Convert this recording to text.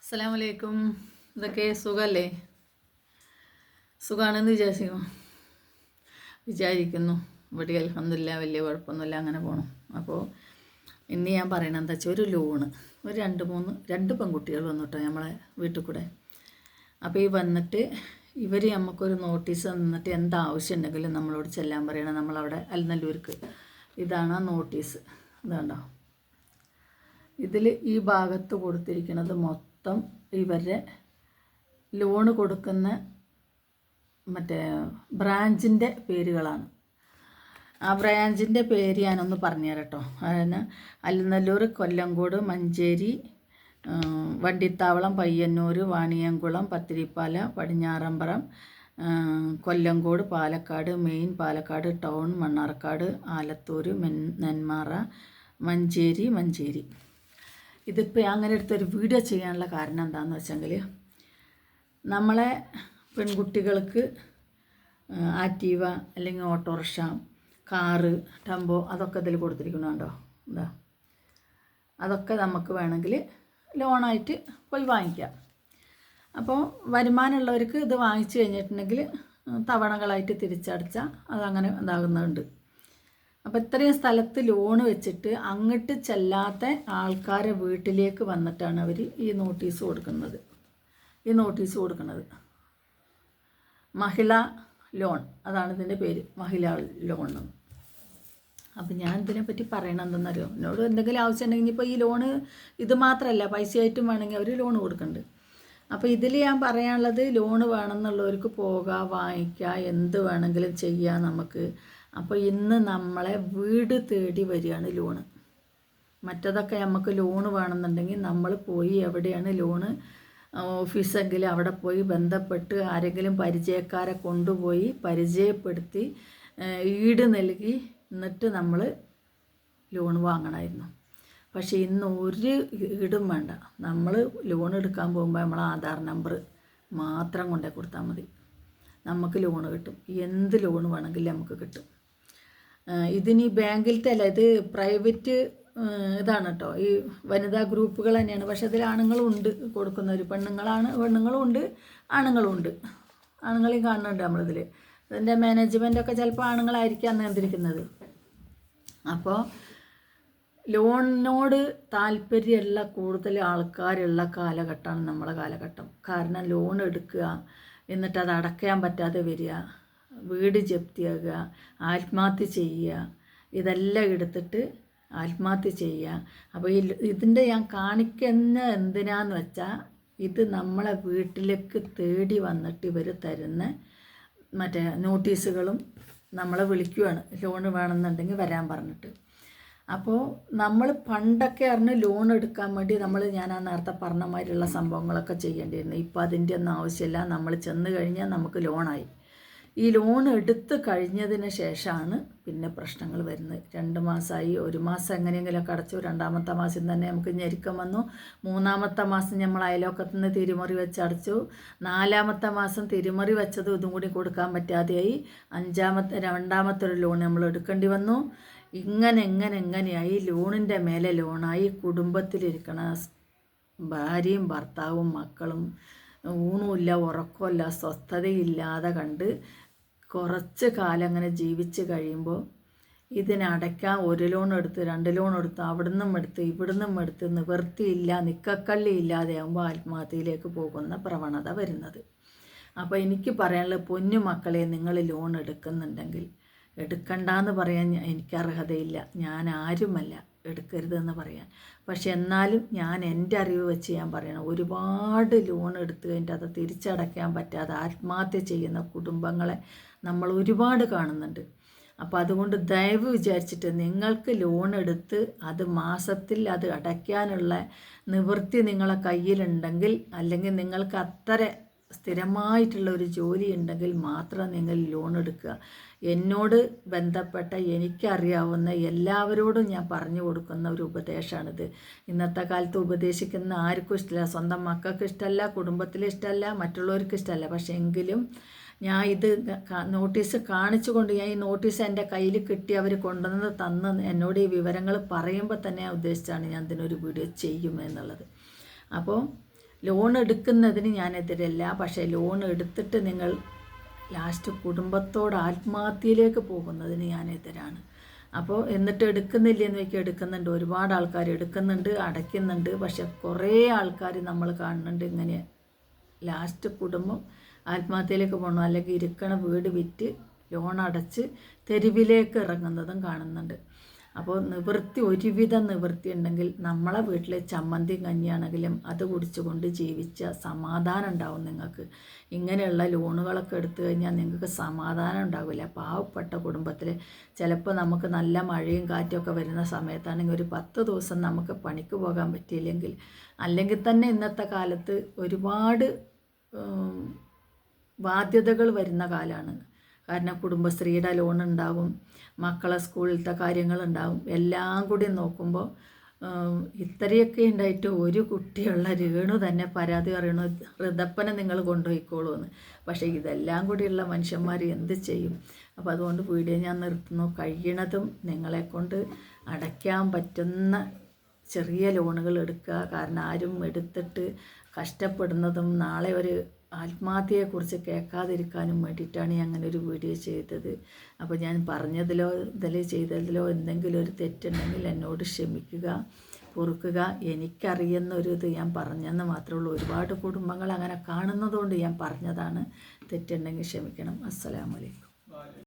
അസ്സലാമു അലൈക്കും. ഇതൊക്കെ സുഖമല്ലേ? സുഖമാണെന്ന് വിചാരിക്കുന്നു. ഇവിടെ അൽഹംദുലില്ലാ വലിയ കുഴപ്പമൊന്നുമില്ല, അങ്ങനെ പോകണം. അപ്പോൾ ഇന്ന് ഞാൻ പറയണത് എന്താ വെച്ചാൽ, ഒരു ലോണ് ഒരു രണ്ട് പെൺകുട്ടികൾ വന്നിട്ടോ നമ്മളെ വീട്ടിൽ കൂടെ. അപ്പോൾ ഈ വന്നിട്ട് ഇവർ നമുക്കൊരു നോട്ടീസ് തന്നിട്ട് എന്താവശ്യം ഉണ്ടെങ്കിലും നമ്മളോട് ചെല്ലാൻ പറയണം. നമ്മളവിടെ അൽനല്ലൂർക്ക്. ഇതാണ് ആ നോട്ടീസ്. ഇതുണ്ടോ, ഇതിൽ ഈ ഭാഗത്ത് കൊടുത്തിരിക്കുന്നത് മൊത്തം ഇവരുടെ ലോണ് കൊടുക്കുന്ന മറ്റേ ബ്രാഞ്ചിൻ്റെ പേരുകളാണ്. ആ ബ്രാഞ്ചിൻ്റെ പേര് ഞാനൊന്ന് പറഞ്ഞുതരാം കേട്ടോ. അതിന് അൽനല്ലൂർ, കൊല്ലങ്കോട്, മഞ്ചേരി, വണ്ടിത്താവളം, പയ്യന്നൂർ, വാണിയംകുളം, പത്തിരിപ്പാല, പടിഞ്ഞാറമ്പറം, കൊല്ലങ്കോട്, പാലക്കാട് മെയിൻ, പാലക്കാട് ടൗൺ, മണ്ണാർക്കാട്, ആലത്തൂർ, നെന്മാറ, മഞ്ചേരി. ഇതിപ്പോൾ അങ്ങനെ എടുത്തൊരു വീഡിയോ ചെയ്യാനുള്ള കാരണം എന്താണെന്ന് വെച്ചെങ്കിൽ, നമ്മളെ പെൺകുട്ടികൾക്ക് ആക്റ്റീവ അല്ലെങ്കിൽ ഓട്ടോറിക്ഷ, കാറ്, ടെമ്പോ അതൊക്കെ ഇതിൽ കൊടുത്തിരിക്കുന്നുണ്ടോ. എന്താ, അതൊക്കെ നമുക്ക് വേണമെങ്കിൽ ലോണായിട്ട് പോയി വാങ്ങിക്കാം. അപ്പോൾ വരുമാനമുള്ളവർക്ക് ഇത് വാങ്ങിച്ചു കഴിഞ്ഞിട്ടുണ്ടെങ്കിൽ തവണകളായിട്ട് തിരിച്ചടച്ചാൽ അതങ്ങനെ ഇതാകുന്നുണ്ട്. അപ്പോൾ ഇത്രയും സ്ഥലത്ത് ലോണ് വെച്ചിട്ട് അങ്ങോട്ട് ചെല്ലാത്ത ആൾക്കാരെ വീട്ടിലേക്ക് വന്നിട്ടാണ് അവർ ഈ നോട്ടീസ് കൊടുക്കുന്നത്. മഹിളാ ലോൺ, അതാണ് ഇതിൻ്റെ പേര്, മഹിളാ ലോൺ. അപ്പം ഞാൻ ഇതിനെപ്പറ്റി പറയണം എന്തെന്നറിയോ. എന്നോട് എന്തെങ്കിലും ആവശ്യം ഉണ്ടെങ്കിൽ ഇപ്പോൾ ഈ ലോണ് ഇത് മാത്രമല്ല, പൈസയായിട്ടും വേണമെങ്കിൽ അവർ ലോൺ കൊടുക്കുന്നുണ്ട്. അപ്പോൾ ഇതിൽ ഞാൻ പറയാനുള്ളത്, ലോണ് വേണമെന്നുള്ളവർക്ക് പോകാം, വാങ്ങിക്കുക, എന്ത് വേണമെങ്കിലും ചെയ്യാം നമുക്ക്. അപ്പോൾ ഇന്ന് നമ്മളെ വീട് തേടി വരികയാണ് ലോണ്. മറ്റതൊക്കെ നമുക്ക് ലോണ് വേണമെന്നുണ്ടെങ്കിൽ നമ്മൾ പോയി എവിടെയാണ് ലോണ് ഓഫീസെങ്കിൽ അവിടെ പോയി ബന്ധപ്പെട്ട് ആരെങ്കിലും പരിചയക്കാരെ കൊണ്ടുപോയി പരിചയപ്പെടുത്തി ഈട് നൽകി എന്നിട്ട് നമ്മൾ ലോൺ വാങ്ങണമായിരുന്നു. പക്ഷേ ഇന്ന് ഒരു ഈടും വേണ്ട. നമ്മൾ ലോൺ എടുക്കാൻ പോകുമ്പോൾ നമ്മൾ ആധാർ നമ്പർ മാത്രം കൊണ്ടേ കൊടുത്താൽ മതി, നമുക്ക് ലോണ് കിട്ടും. എന്ത് ലോൺ വേണമെങ്കിലും നമുക്ക് കിട്ടും. ഇതിന് ബാങ്കിലത്തെ അല്ല, ഇത് പ്രൈവറ്റ് ഇതാണ് കേട്ടോ. ഈ വനിതാ ഗ്രൂപ്പുകൾ തന്നെയാണ്. പക്ഷെ അതിൽ ആണുങ്ങളും ഉണ്ട് കൊടുക്കുന്നവർ. പെണ്ണുങ്ങളും ഉണ്ട്, ആണുങ്ങളും ഉണ്ട്. ആണുങ്ങളെയും കാണുന്നുണ്ട് നമ്മളിതിൽ. ഇതിൻ്റെ മാനേജ്മെൻറ്റൊക്കെ ചിലപ്പോൾ ആണുങ്ങളായിരിക്കാം നിയന്ത്രിക്കുന്നത്. അപ്പോൾ ലോണിനോട് താല്പര്യമുള്ള കൂടുതൽ ആൾക്കാരുള്ള കാലഘട്ടമാണ് നമ്മളെ കാലഘട്ടം. കാരണം ലോൺ എടുക്കുക, എന്നിട്ട് അത് അടയ്ക്കാൻ പറ്റാതെ വരിക, വീട് ജപ്തിയാകുക, ആത്മഹത്യ ചെയ്യുക, ഇതെല്ലാം എടുത്തിട്ട് ആത്മഹത്യ ചെയ്യുക. അപ്പോൾ ഇതിൻ്റെ ഞാൻ കാണിക്കുന്ന എന്തിനാന്ന് വെച്ചാൽ, ഇത് നമ്മളെ വീട്ടിലേക്ക് തേടി വന്നിട്ട് ഇവർ തരുന്ന മറ്റേ നോട്ടീസുകളും നമ്മളെ വിളിക്കുകയാണ് ലോണ് വേണമെന്നുണ്ടെങ്കിൽ വരാൻ പറഞ്ഞിട്ട്. അപ്പോൾ നമ്മൾ പണ്ടൊക്കെ ലോൺ എടുക്കാൻ വേണ്ടി ഞാൻ ആ നേരത്തെ പറഞ്ഞ മാതിരിയുള്ള സംഭവങ്ങളൊക്കെ ചെയ്യേണ്ടിയിരുന്നു. ഇപ്പോൾ അതിൻ്റെ ഒന്നും ആവശ്യമില്ല. നമ്മൾ ചെന്ന് കഴിഞ്ഞാൽ നമുക്ക് ലോണായി. ഈ ലോൺ എടുത്ത് കഴിഞ്ഞതിന് ശേഷമാണ് പിന്നെ പ്രശ്നങ്ങൾ വരുന്നത്. 2 മാസമായി, 1 മാസം എങ്ങനെയെങ്കിലുമൊക്കെ അടച്ചു, 2ാമത്തെ മാസം തന്നെ നമുക്ക് ഞെരുക്കം വന്നു, 3ാമത്തെ മാസം നമ്മൾ അയലോക്കത്തു നിന്ന് തിരിമറി വെച്ച് അടച്ചു, 4ാമത്തെ മാസം തിരിമറി വെച്ചത് ഇതും കൂടി കൊടുക്കാൻ പറ്റാതെയായി, 2ാമത്തെ ഒരു ലോൺ നമ്മൾ എടുക്കേണ്ടി വന്നു. എങ്ങനെയായി ലോണിൻ്റെ മേലെ ലോണായി. കുടുംബത്തിലിരിക്കണ ഭാര്യയും ഭർത്താവും മക്കളും ഊണുമില്ല, ഉറക്കമില്ല, സ്വസ്ഥതയില്ലാതെ കണ്ട് കുറച്ച് കാലം അങ്ങനെ ജീവിച്ച് കഴിയുമ്പോൾ ഇതിനടയ്ക്കാൻ 1 ലോൺ എടുത്ത് 2 ലോൺ എടുത്ത് അവിടുന്നും എടുത്ത് നിവൃത്തിയില്ല, നിക്കക്കള്ളി ഇല്ലാതെ ആകുമ്പോൾ ആത്മഹത്യയിലേക്ക് പോകുന്ന പ്രവണത വരുന്നത്. അപ്പോൾ എനിക്ക് പറയാനുള്ളത്, പൊന്നു മക്കളെ, നിങ്ങൾ ലോൺ എടുക്കുന്നുണ്ടെങ്കിൽ എടുക്കണ്ടെന്ന് പറയാൻ എനിക്ക് അർഹതയില്ല. ഞാൻ ആരുമല്ല എടുക്കരുതെന്ന് പറയാൻ. പക്ഷെ എന്നാലും ഞാൻ എൻ്റെ അറിവ് വെച്ച് ഞാൻ പറയണം, ഒരുപാട് ലോൺ എടുത്തു കഴിഞ്ഞിട്ട് അത് തിരിച്ചടയ്ക്കാൻ പറ്റാതെ ആത്മഹത്യ ചെയ്യുന്ന കുടുംബങ്ങളെ നമ്മൾ ഒരുപാട് കാണുന്നുണ്ട്. അപ്പോൾ അതുകൊണ്ട് ദയവ് വിചാരിച്ചിട്ട്, നിങ്ങൾക്ക് ലോൺ എടുത്ത് അത് മാസത്തിൽ അത് അടയ്ക്കാനുള്ള നിവൃത്തി നിങ്ങളെ കയ്യിലുണ്ടെങ്കിൽ, അല്ലെങ്കിൽ നിങ്ങൾക്ക് അത്ര സ്ഥിരമായിട്ടുള്ള ഒരു ജോലി ഉണ്ടെങ്കിൽ മാത്രം നിങ്ങൾ ലോൺ എടുക്കുക. എന്നോട് ബന്ധപ്പെട്ട എനിക്കറിയാവുന്ന എല്ലാവരോടും ഞാൻ പറഞ്ഞു കൊടുക്കുന്ന ഒരു ഉപദേശമാണിത്. ഇന്നത്തെ കാലത്ത് ഉപദേശിക്കുന്ന ആർക്കും ഇഷ്ടമല്ല. സ്വന്തം മക്കൾക്ക് ഇഷ്ടമല്ല, കുടുംബത്തിൽ ഇഷ്ടമല്ല, മറ്റുള്ളവർക്ക് ഇഷ്ടമല്ല. പക്ഷേ എങ്കിലും ഞാൻ ഇത് നോട്ടീസ് കാണിച്ചുകൊണ്ട്, ഞാൻ ഈ നോട്ടീസ് എൻ്റെ കയ്യിൽ കിട്ടി അവർ കൊണ്ടുവന്ന് തന്ന് എന്നോട് ഈ വിവരങ്ങൾ പറയുമ്പോൾ തന്നെ ഞാൻ ഉദ്ദേശിച്ചാണ് ഞാൻ ഇതിനൊരു വീഡിയോ ചെയ്യുമെന്നുള്ളത്. അപ്പോൾ ലോൺ എടുക്കുന്നതിന് ഞാനെതിരല്ല, പക്ഷേ ലോൺ എടുത്തിട്ട് നിങ്ങൾ ലാസ്റ്റ് കുടുംബത്തോട് ആത്മഹത്യയിലേക്ക് പോകുന്നതിന് ഞാൻ എതിരാണ്. അപ്പോൾ എന്നിട്ട് എടുക്കുന്നില്ലെന്ന് വയ്ക്കുക, എടുക്കുന്നുണ്ട്, ഒരുപാട് ആൾക്കാർ എടുക്കുന്നുണ്ട്, അടയ്ക്കുന്നുണ്ട്. പക്ഷെ കുറേ ആൾക്കാർ നമ്മൾ കാണുന്നുണ്ട് ഇങ്ങനെ ലാസ്റ്റ് കുടുംബം ആത്മഹത്യയിലേക്ക് പോകണം, അല്ലെങ്കിൽ ഇരിക്കണ വീട് വിറ്റ് ലോൺ അടച്ച് തെരുവിലേക്ക് ഇറങ്ങുന്നതും കാണുന്നുണ്ട്. അപ്പോൾ ഒരുവിധം നിവൃത്തി ഉണ്ടെങ്കിൽ നമ്മളെ വീട്ടിൽ ചമ്മന്തിയും കഞ്ഞിയാണെങ്കിലും അത് കുടിച്ചുകൊണ്ട് ജീവിച്ച സമാധാനം ഉണ്ടാവും നിങ്ങൾക്ക്. ഇങ്ങനെയുള്ള ലോണുകളൊക്കെ എടുത്തു കഴിഞ്ഞാൽ നിങ്ങൾക്ക് സമാധാനം ഉണ്ടാവില്ല. പാവപ്പെട്ട കുടുംബത്തിൽ ചിലപ്പോൾ നമുക്ക് നല്ല മഴയും കാറ്റുമൊക്കെ വരുന്ന സമയത്താണെങ്കിൽ ഒരു 10 ദിവസം നമുക്ക് പണിക്ക് പോകാൻ പറ്റിയില്ലെങ്കിൽ, അല്ലെങ്കിൽ തന്നെ ഇന്നത്തെ കാലത്ത് ഒരുപാട് ബാധ്യതകൾ വരുന്ന കാലമാണ്. കാരണം കുടുംബശ്രീയുടെ ലോൺ ഉണ്ടാവും, മക്കളെ സ്കൂളിലത്തെ കാര്യങ്ങളുണ്ടാവും, എല്ലാം കൂടി നോക്കുമ്പോൾ ഇത്രയൊക്കെ ഉണ്ടായിട്ട് ഒരു കുട്ടിയുള്ള രേണു തന്നെ പരാതി പറയണു, ഋതപ്പനെ നിങ്ങൾ കൊണ്ടുപോയിക്കോളൂ എന്ന്. പക്ഷേ ഇതെല്ലാം കൂടിയുള്ള മനുഷ്യന്മാർ എന്ത് ചെയ്യും? അപ്പോൾ അതുകൊണ്ട് വീഡിയോ ഞാൻ നിർത്തുന്നു. കഴിയണതും നിങ്ങളെക്കൊണ്ട് അടയ്ക്കാൻ പറ്റുന്ന ചെറിയ ലോണുകൾ എടുക്കുക. കാരണം ആരും എടുത്തിട്ട് കഷ്ടപ്പെടുന്നതും നാളെ ഒരു ആത്മഹത്യയെക്കുറിച്ച് കേൾക്കാതിരിക്കാനും വേണ്ടിയിട്ടാണ് ഞാൻ അങ്ങനെ ഒരു വീഡിയോ ചെയ്തത്. അപ്പോൾ ഞാൻ പറഞ്ഞതിലോ ചെയ്തതിലോ എന്തെങ്കിലും ഒരു തെറ്റുണ്ടെങ്കിൽ എന്നോട് ക്ഷമിക്കുക, പൊറുക്കുക. എനിക്കറിയുന്ന ഒരു ഇത് ഞാൻ പറഞ്ഞെന്ന് മാത്രമേ ഉള്ളൂ. ഒരുപാട് കുടുംബങ്ങൾ അങ്ങനെ കാണുന്നതുകൊണ്ട് ഞാൻ പറഞ്ഞതാണ്. തെറ്റുണ്ടെങ്കിൽ ക്ഷമിക്കണം. അസ്സലാമു അലൈക്കും.